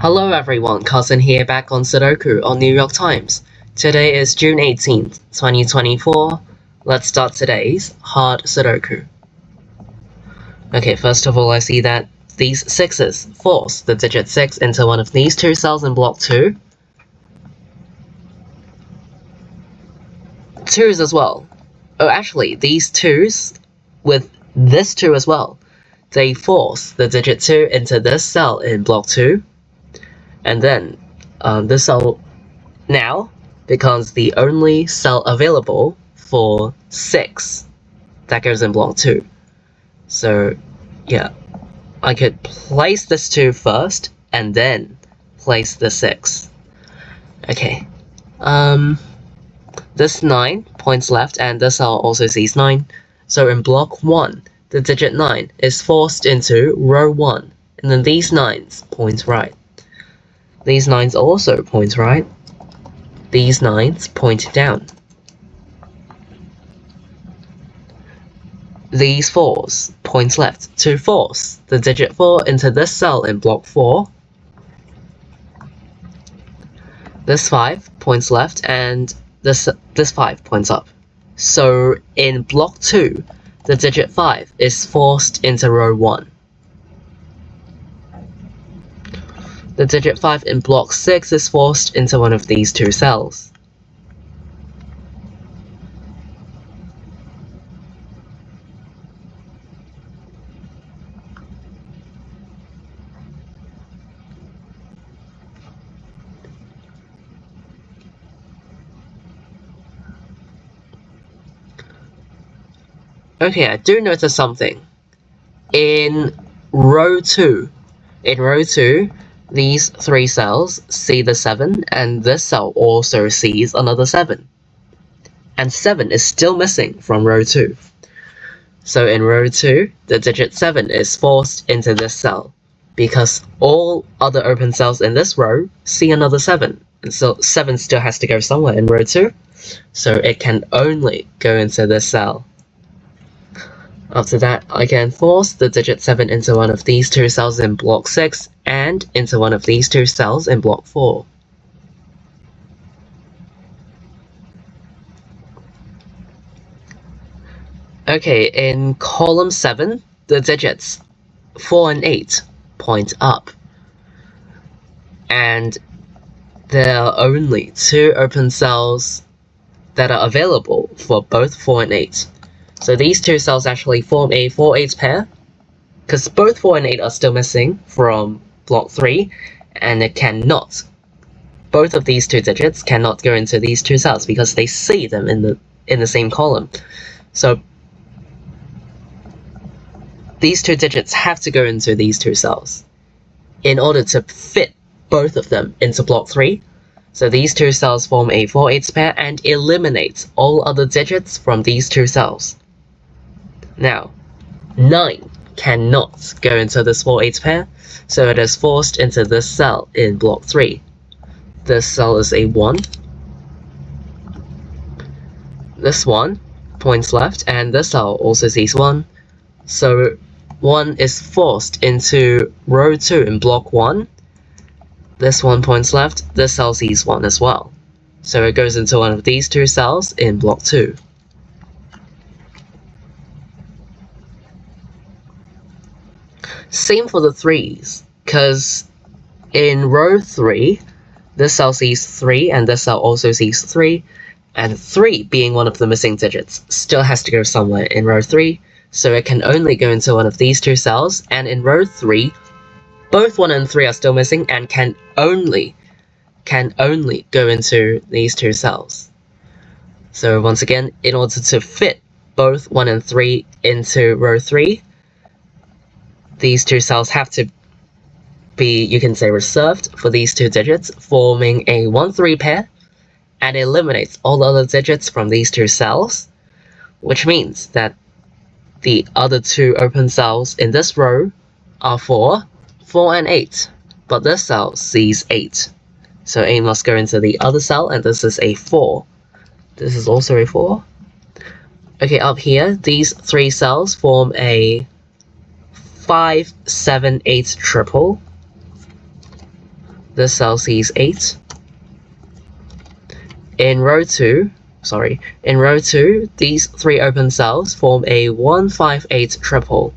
Hello everyone, Cousin here back on Sudoku on New York Times. Today is June 18th, 2024. Let's start today's hard Sudoku. Okay, first of all I see that these sixes force the digit 6 into one of these two cells in block 2. 2's as well. Oh, actually, these 2's with this 2 as well. They force the digit 2 into this cell in block 2. And then this cell now becomes the only cell available for 6 that goes in block 2. So yeah, I could place this 2 first and then place the 6. Okay, this 9 points left and this cell also sees 9. So in block 1, the digit 9 is forced into row 1, and then these 9s point right. These 9s also point right. These 9s point down. These 4s point left to force the digit 4 into this cell in block 4. This 5 points left and this 5 points up. So in block 2, the digit 5 is forced into row 1. The digit 5 in block 6 is forced into one of these two cells. Okay, I do notice something. In row 2, these 3 cells see the 7, and this cell also sees another 7. And 7 is still missing from row 2. So in row 2, the digit 7 is forced into this cell, because all other open cells in this row see another 7. And so 7 still has to go somewhere in row 2, so it can only go into this cell. After that, I can force the digit 7 into one of these two cells in block 6 and into one of these two cells in block 4. Okay, in column 7, the digits 4 and 8 point up. And there are only 2 open cells that are available for both 4 and 8. So these two cells actually form a 4-8 pair, because both 4 and 8 are still missing from block 3, and it cannot. Both of these two digits cannot go into these two cells because they see them in the same column. So these two digits have to go into these two cells in order to fit both of them into block 3. So these two cells form a 4-8 pair and eliminate all other digits from these two cells. Now, 9 cannot go into this 4-8 pair, so it is forced into this cell in block 3. This cell is a 1. This 1 points left, and this cell also sees 1. So 1 is forced into row 2 in block 1. This 1 points left, this cell sees 1 as well. So it goes into one of these two cells in block 2. Same for the 3's, because in row 3, this cell sees 3 and this cell also sees 3, and 3 being one of the missing digits still has to go somewhere in row 3, so it can only go into one of these two cells, and in row 3, both 1 and 3 are still missing and can only go into these two cells. So once again, in order to fit both 1 and 3 into row 3, these two cells have to be, you can say, reserved for these two digits, forming a 1-3 pair, and eliminates all other digits from these two cells, which means that the other two open cells in this row are 4 and 8, but this cell sees 8. So 8 must go into the other cell, and this is a 4. This is also a 4. Okay, up here, these 3 cells form a 5, 7, 8 triple. This cell sees 8. In row 2, these 3 open cells form a 158 triple.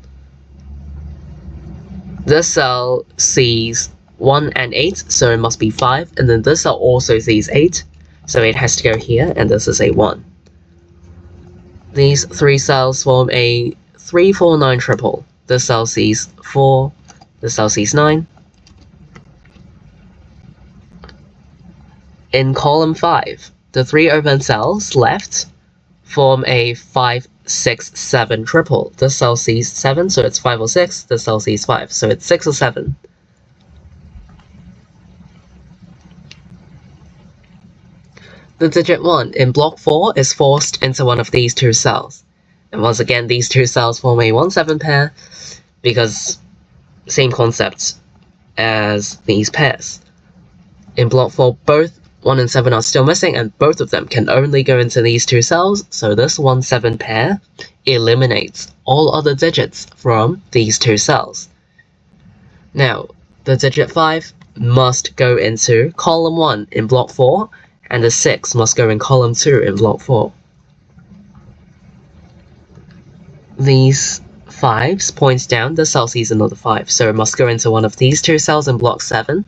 This cell sees 1 and 8, so it must be 5, and then this cell also sees 8, so it has to go here, and this is a 1. These 3 cells form a 349 triple. This cell sees 4, this cell sees 9. In column 5, the 3 open cells left form a 5, 6, 7 triple. This cell sees 7, so it's 5 or 6. This cell sees 5, so it's 6 or 7. The digit 1 in block 4 is forced into one of these 2 cells. And once again, these 2 cells form a 1-7 pair because same concept as these pairs. In block 4, both 1 and 7 are still missing, and both of them can only go into these 2 cells, so this 1-7 pair eliminates all other digits from these 2 cells. Now, the digit 5 must go into column 1 in block 4, and the 6 must go in column 2 in block 4. These 5s points down, the cell sees another 5, so it must go into one of these 2 cells in block 7.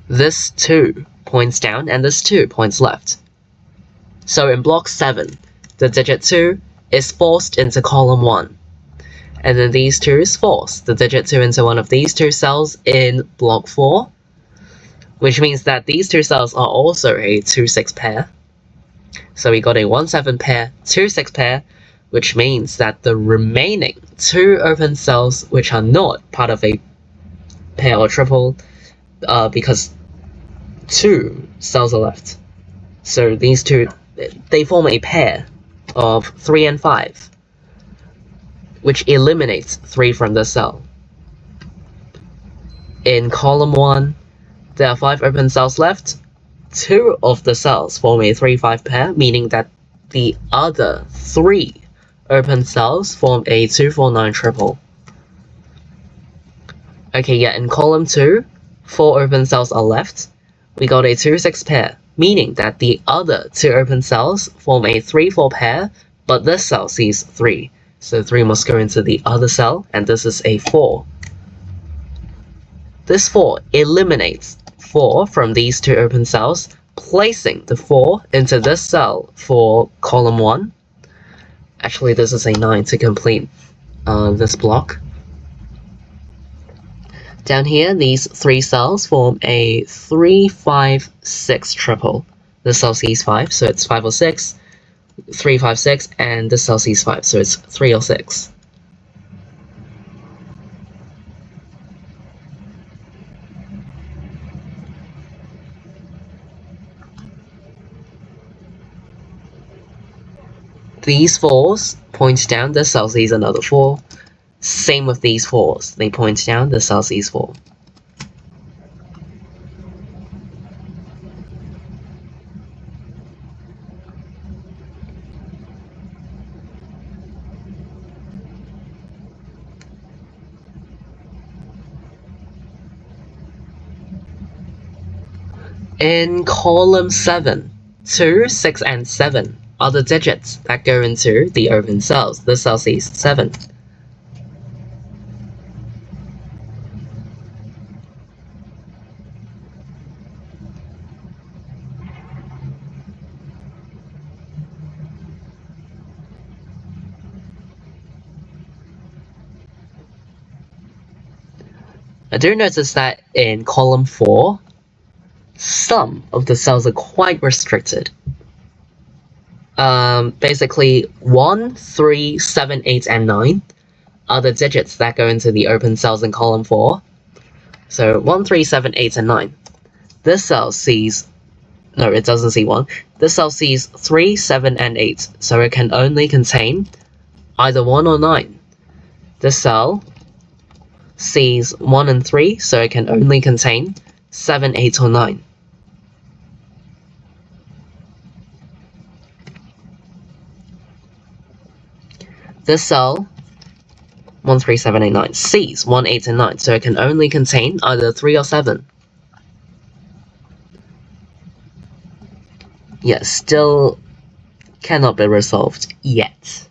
This 2 points down, and this 2 points left. So in block 7, the digit 2 is forced into column 1. And then these 2's force the digit 2 into one of these 2 cells in block 4, which means that these 2 cells are also a 2-6 pair. So we got a 1-7 pair, 2-6 pair, which means that the remaining 2 open cells, which are not part of a pair or triple, because 2 cells are left. So these 2, they form a pair of 3 and 5, which eliminates 3 from the cell. In column 1, there are 5 open cells left. 2 of the cells form a 3-5 pair, meaning that the other 3 open cells form a 2-4-9 triple. Okay, yeah, in column 2, 4 open cells are left. We got a 2-6 pair, meaning that the other 2 open cells form a 3-4 pair, but this cell sees 3. So 3 must go into the other cell, and this is a 4. This 4 eliminates 4 from these 2 open cells, placing the 4 into this cell for column 1. Actually, this is a 9 to complete this block. Down here, these 3 cells form a 3-5-6 triple. This cell sees 5, so it's 5 or 6. 3, 5, 6, and this cell sees 5, so it's 3 or 6. These 4s point down, the cell sees another 4. Same with these 4s, they point down, the cell sees 4. In column 7, 2, 6, and 7 are the digits that go into the open cells. The cell sees 7. I do notice that in column 4, some of the cells are quite restricted. Basically, 1, 3, 7, 8, and 9 are the digits that go into the open cells in column 4. So 1, 3, 7, 8, and 9. This cell sees... No, it doesn't see 1. This cell sees 3, 7, and 8, so it can only contain either 1 or 9. This cell sees 1 and 3, so it can only contain 7, 8, or 9. this cell 1, 3, 7, 8, 9 sees 1, 8, and 9, so it can only contain either 3 or 7. Yes, still cannot be resolved yet.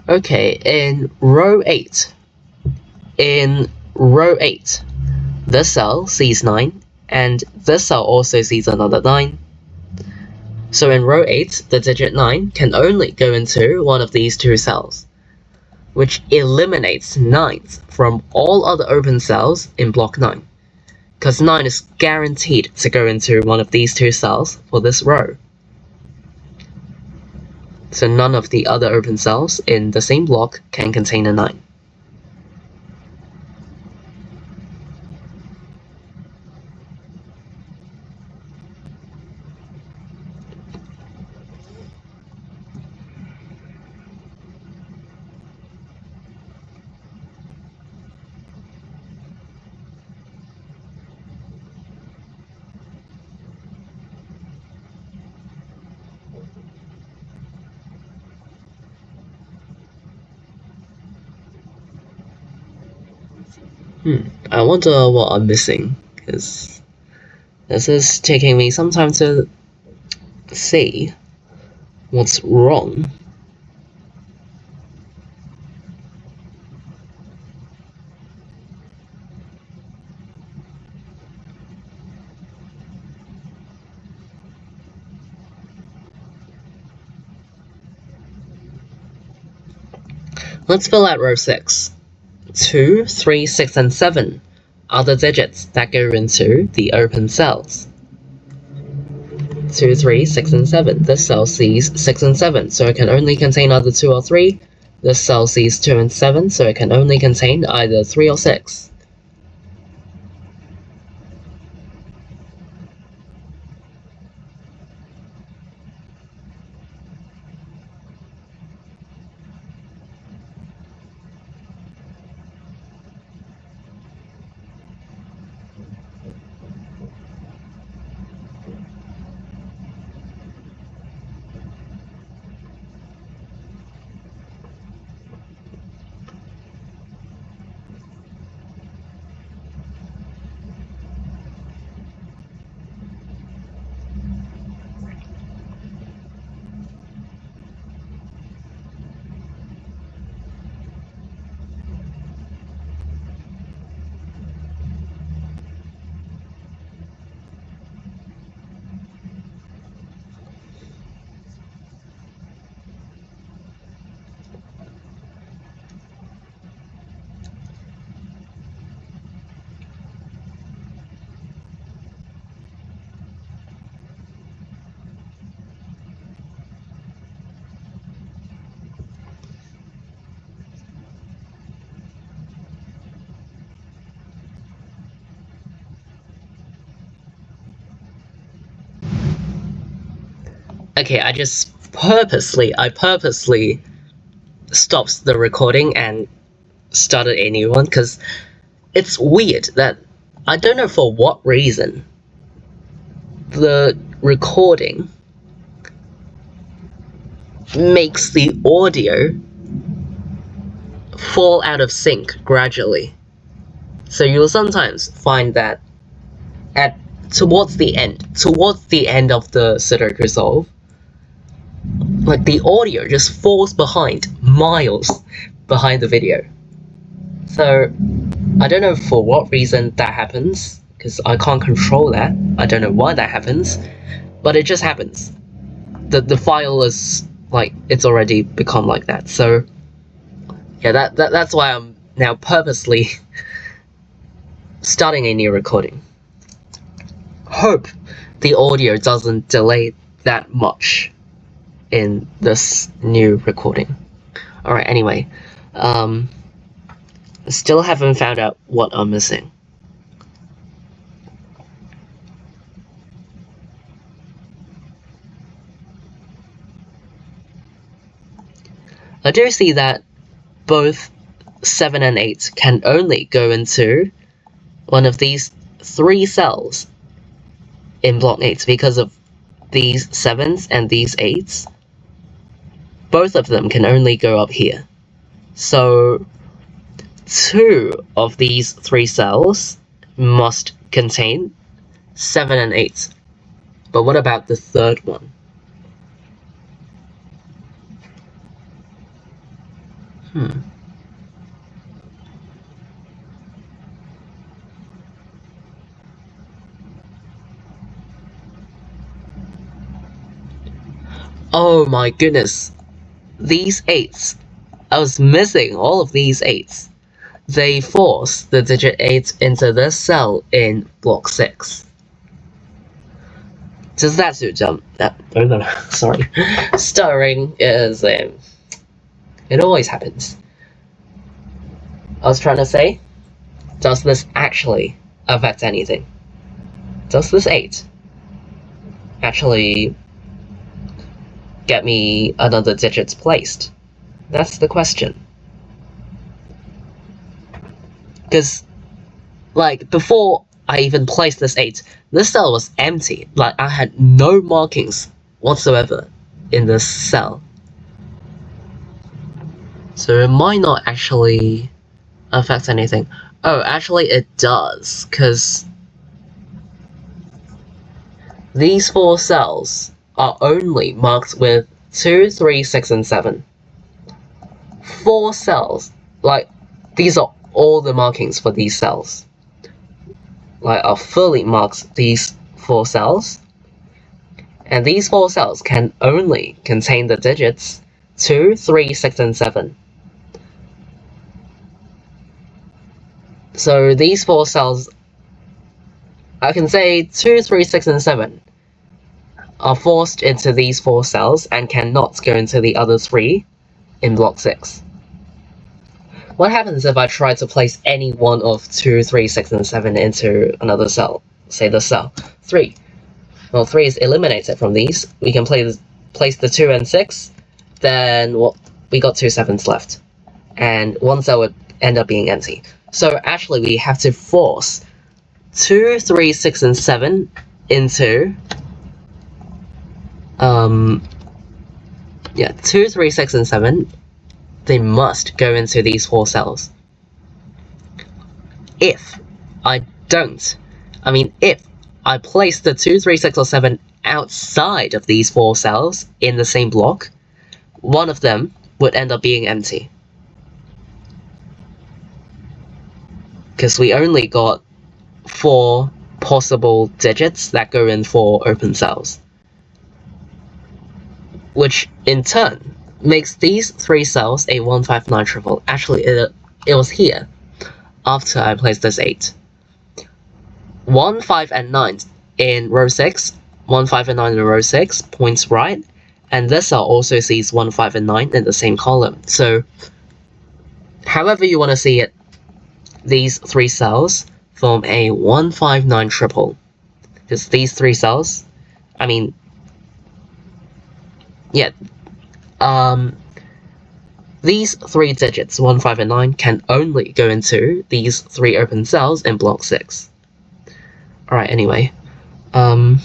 Okay, in row 8, this cell sees 9, and this cell also sees another 9. So in row 8, the digit 9 can only go into one of these two cells, which eliminates 9s from all other open cells in block 9, because 9 is guaranteed to go into one of these two cells for this row. So none of the other open cells in the same block can contain a 9. I wonder what I'm missing, because this is taking me some time to see what's wrong. Let's fill out row 6. 2, 3, 6, and 7 are the digits that go into the open cells. 2, 3, 6, and 7. This cell sees 6 and 7, so it can only contain either 2 or 3. This cell sees 2 and 7, so it can only contain either 3 or 6. Okay, I purposely stopped the recording and started a new one, because it's weird that I don't know for what reason the recording makes the audio fall out of sync gradually. So you'll sometimes find that towards the end of the Sudoku solve, like the audio just falls behind, miles behind the video. So I don't know for what reason that happens, because I can't control that. I don't know why that happens, but it just happens. The file is like, it's already become like that. So yeah, that's why I'm now purposely starting a new recording. Hope the audio doesn't delay that much in this new recording. Alright, anyway, still haven't found out what I'm missing. I do see that both 7 and 8 can only go into one of these 3 cells in block 8 because of these 7s and these 8s. Both of them can only go up here. So 2 of these 3 cells must contain 7 and 8. But what about the third one? Oh my goodness. These 8s. I was missing all of these 8s. They force the digit 8 into this cell in block 6. Does that suit no, sorry. Stuttering is, it always happens. I was trying to say, does this actually affect anything? Does this 8 actually get me another digit placed? That's the question. Because, like, before I even placed this 8, this cell was empty. Like, I had no markings whatsoever in this cell. So it might not actually affect anything. Oh, actually it does, because these 4 cells are only marked with 2, 3, 6, and 7. 4 cells, like, these are all the markings for these cells. Like, are fully marked these 4 cells. And these 4 cells can only contain the digits 2, 3, 6, and 7. So these 4 cells, I can say 2, 3, 6, and 7 are forced into these 4 cells and cannot go into the other 3 in block 6. What happens if I try to place any one of 2, 3, 6, and 7 into another cell? Say the cell 3. Well, 3 is eliminated from these. We can place the 2 and 6. Then we got 2 7s left. And 1 cell would end up being empty. So actually we have to force 2, 3, 6, and 7 into 2, 3, 6, and 7. They must go into these 4 cells. If I place the 2, 3, 6, or 7 outside of these 4 cells in the same block, one of them would end up being empty. Because we only got 4 possible digits that go in 4 open cells. Which in turn makes these 3 cells a 1, 5, 9 triple. Actually, it was here after I placed this 8. 1, 5, and 9 in row 6, 1, 5, and 9 in row 6 points right, and this cell also sees 1, 5, and 9 in the same column. So, however you want to see it, these 3 cells form a 1, 5, 9 triple. Because these 3 cells, these 3 digits, 1, 5, and 9, can only go into these 3 open cells in block 6. Alright, anyway. I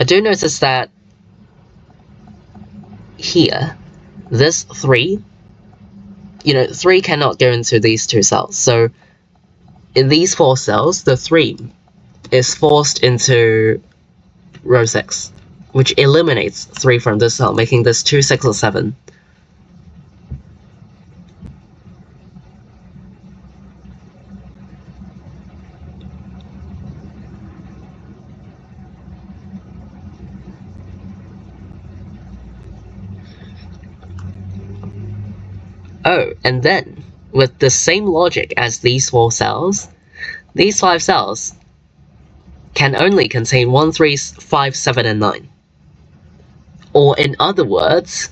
do notice that here, this 3, 3 cannot go into these 2 cells. So in these 4 cells, the 3 is forced into row 6, which eliminates 3 from this cell, making this 2, 6, or 7. Oh, and then, with the same logic as these 4 cells, these 5 cells can only contain 1, 3, 5, 7, and 9. Or in other words,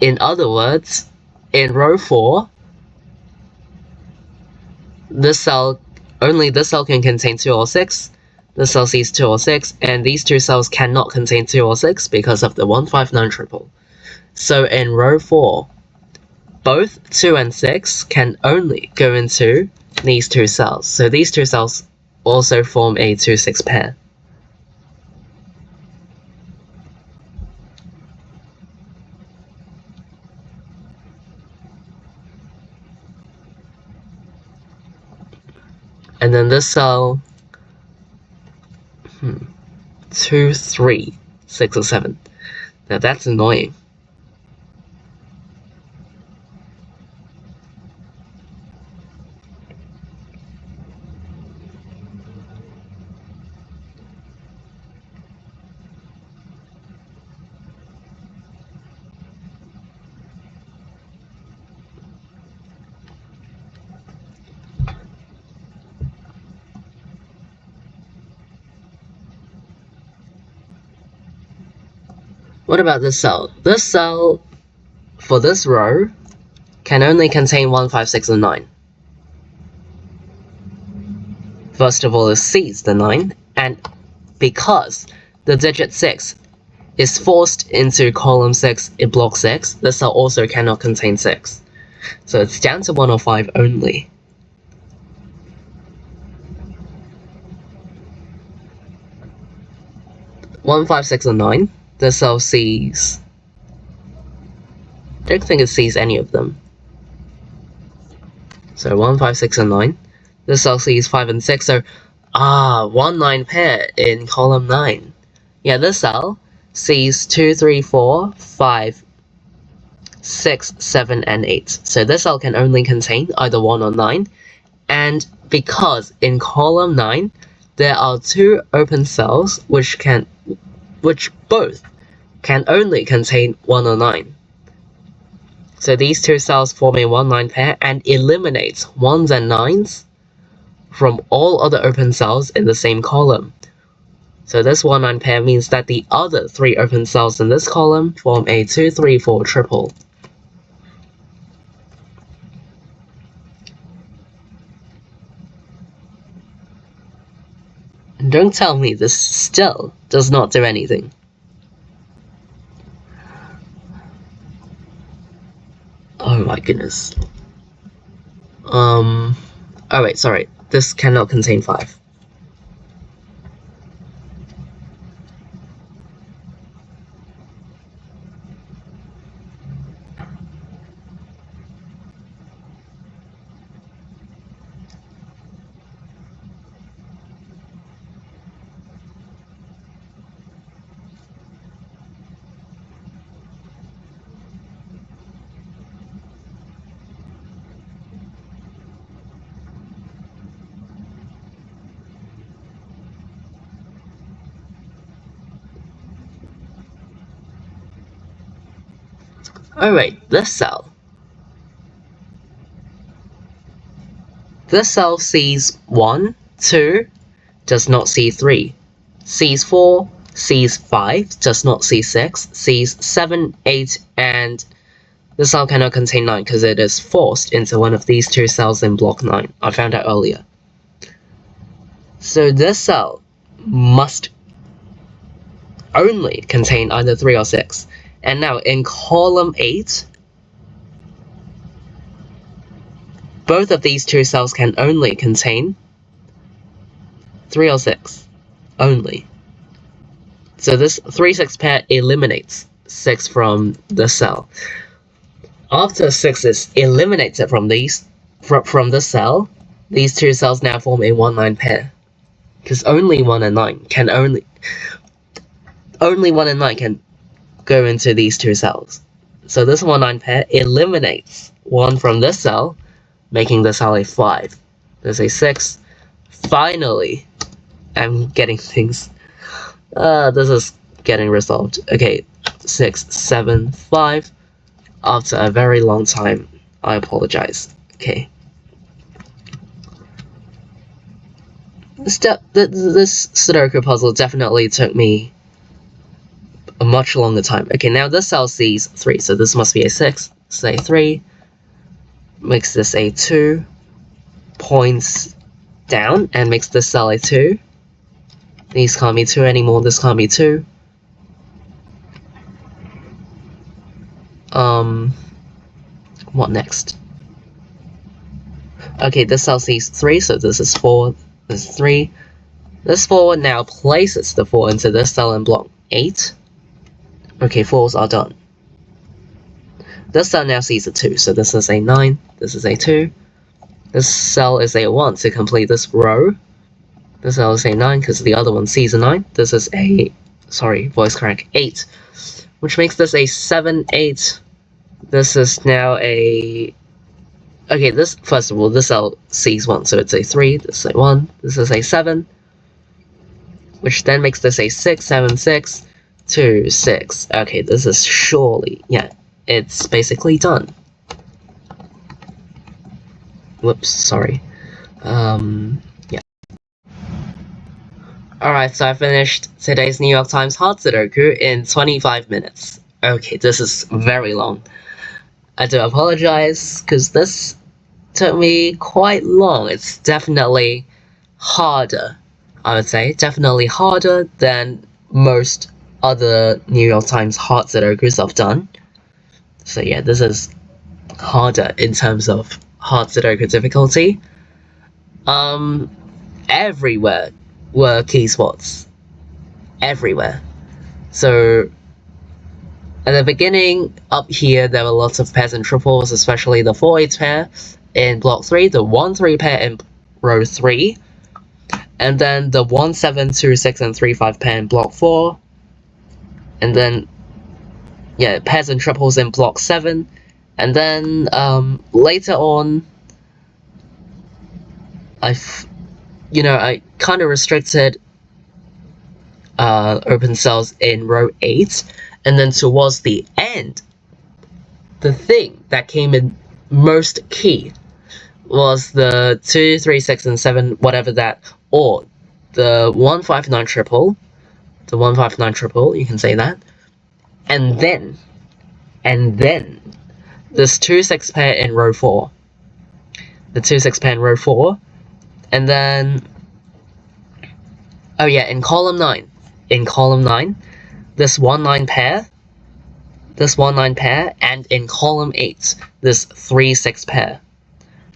in row 4, only this cell can contain 2 or 6, This cell sees 2 or 6, and these two cells cannot contain 2 or 6 because of the 159 triple. So in row 4, both 2 and 6 can only go into these two cells. So these two cells also form a 2-6 pair. And then this cell, 2, 3, 6, or 7. Now that's annoying. What about this cell? This cell, for this row, can only contain 1, 5, 6, and 9. First of all, it sees the 9, and because the digit 6 is forced into column 6 in block 6, this cell also cannot contain 6. So it's down to 1 or 5 only. One, 5, 6, and 9. This cell sees... I don't think it sees any of them. So 1, 5, 6, and 9. This cell sees 5 and 6, so 1, 9 pair in column 9. Yeah, this cell sees 2, 3, 4, 5, 6, 7, and 8. So this cell can only contain either 1 or 9. And because in column 9, there are 2 open cells which both can only contain 1 or 9. So these two cells form a 1-9 pair and eliminates 1s and 9s from all other open cells in the same column. So this 1-9 pair means that the other 3 open cells in this column form a 2, 3, 4 triple. And don't tell me this still does not do anything. Oh my goodness. Oh wait, sorry. This cannot contain 5. Oh wait, this cell. This cell sees 1, 2, does not see 3, sees 4, sees 5, does not see 6, sees 7, 8, and the cell cannot contain 9 because it is forced into one of these 2 cells in block 9. I found out earlier. So this cell must only contain either 3 or 6. And now in column 8, both of these 2 cells can only contain 3 or 6 only. So this 3-6 pair eliminates 6 from the cell. After 6 is eliminated from the cell, these 2 cells now form a 1-9 pair. Because only 1 and 9 can only 1 and 9 can go into these 2 cells. So this 1-9 pair eliminates 1 from this cell, making the cell a 5. There's a 6. Finally, I'm getting things. This is getting resolved. Okay, 6, 7, 5. After a very long time, I apologize. Okay. This Sudoku puzzle definitely took me a much longer time. Okay, now this cell sees 3, so this must be a 6. Say 3. Makes this a 2. Points down and makes this cell a 2. These can't be 2 anymore, this can't be 2. What next? Okay, this cell sees 3, so this is 4, this is 3. This 4 now places the 4 into this cell in block 8. Okay, 4s are done. This cell now sees a 2, so this is a 9, this is a 2. This cell is a 1 to complete this row. This cell is a 9 because the other one sees a 9. This is a, sorry, voice crack, 8. Which makes this a 7, 8. This is now a... Okay, this, first of all, this cell sees 1, so it's a 3, this is a 1, this is a 7. Which then makes this a 6, 7, 6, 2, 6. Okay, this is surely, yeah, it's basically done. Whoops, sorry. Yeah. Alright, so I finished today's New York Times Hard Sudoku in 25 minutes. Okay, this is very long. I do apologize, because this took me quite long. It's definitely harder, I would say. Definitely harder than most other New York Times Hard Sudokus I've done. So yeah, this is harder in terms of hard Sudoku difficulty. Everywhere were key spots. Everywhere. So at the beginning, up here, there were lots of pairs and triples, especially the 4-8 pair in block 3, the 1-3 pair in row 3, and then the 1-7, 2-6, and 3-5 pair in block 4, and then, yeah, pairs and triples in block 7, and then, later on, I kind of restricted open cells in row 8, and then towards the end, the thing that came in most key was the 2, 3, 6, and 7, whatever that, or the 159 triple, you can say that, and then this 2-6 pair in row 4, the 2-6 pair in row 4, and then, oh yeah, in column 9, this 1-9 pair, and in column 8, this 3-6 pair.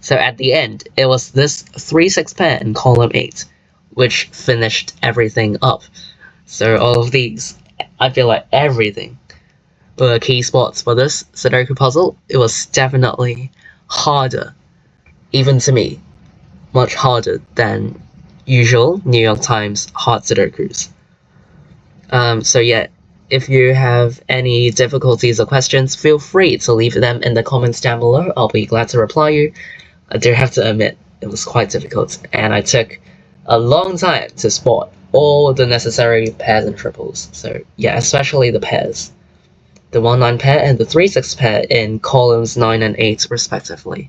So at the end, it was this 3-6 pair in column 8, which finished everything up. So all of these, I feel like everything were key spots for this Sudoku puzzle. It was definitely harder, even to me, much harder than usual New York Times hard Sudokus. So yeah, if you have any difficulties or questions, feel free to leave them in the comments down below. I'll be glad to reply you. I do have to admit, it was quite difficult, and I took a long time to spot all the necessary pairs and triples. So yeah, especially the pairs. The 1-9 pair and the 3-6 pair in columns 9 and 8 respectively.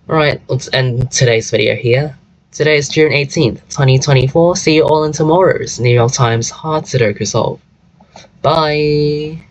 Alright, let's end today's video here. Today is June 18th, 2024. See you all in tomorrow's New York Times Hard Sudoku Solve. Bye!